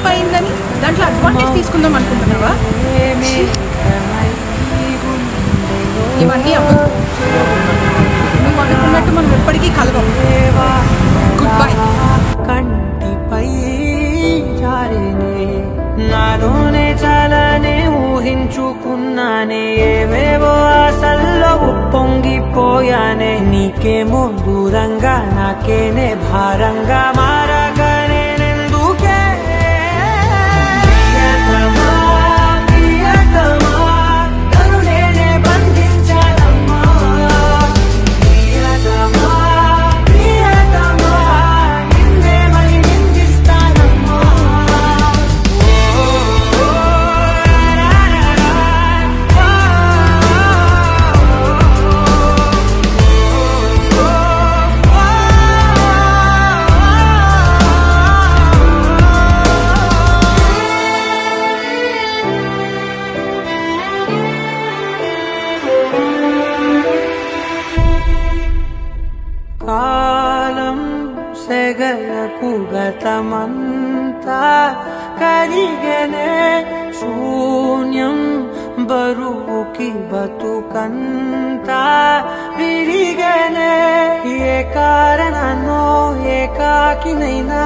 Breakup అయిందని దాంట్లో advantage తీసుకుందాం అనుకుంటున్నావా? ఇవన్నీ అవ్వదు. నువ్వు అనుకున్నట్టు మనం ఎప్పటికీ కలవం. Good bye. కంటిపై జారినే నాలోనే చాలానే ఊహించుకున్నానే, ఏవేవో ఆశల్లో ఉప్పొంగిపోయానే. నీకేమో దూరంగా నాకేనే భారంగా మారగానే నేనెందుకే కాలం సెగలకు గతమంతా కరిగనే శూన్యం బరువుకి బతుకంతా విరిగనే. ఏ కారణాన్నో ఏకాకినైనా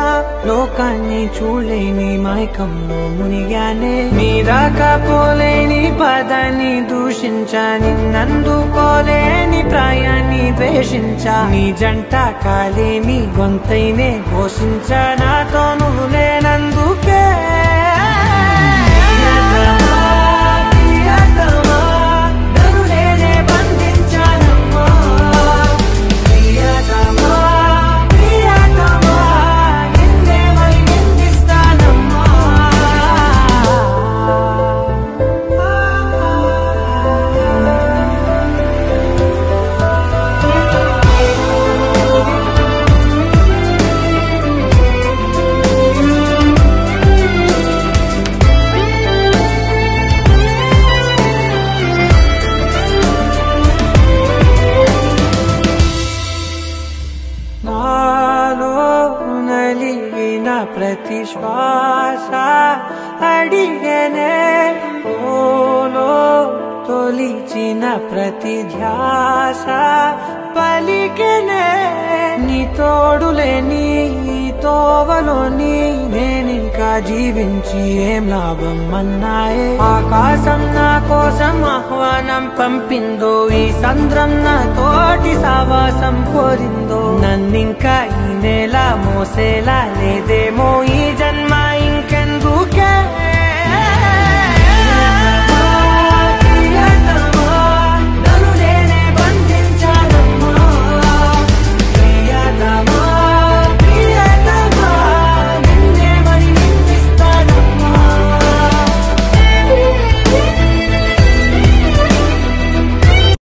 లోకాన్ని చూడలేని మైకంలో మునిగానే. నీ రాకపోలేని పదాన్ని దూషించా, నిన్నందుకోలేని ప్రాయాన్ని ద్వేషించా. నీ జంట కాలేని గొంతైనే ఘోషించా, నాతో నువ్వు లేనందుకే. ప్రతి శ్వాస అడిగనే ఓలో తొలిచిన ప్రతి ధ్యాస పలికనే. నీ తోడులేని తోవలోని నేనింకా జీవించి ఏం లాభం అన్నాయే. ఆకాశం నా కోసం ఆహ్వానం పంపిందో, ఈ సంద్రం నా తోటి సావాసం కోరిందో. నన్నింకా ఈ నేల మోసేలా లేదేమో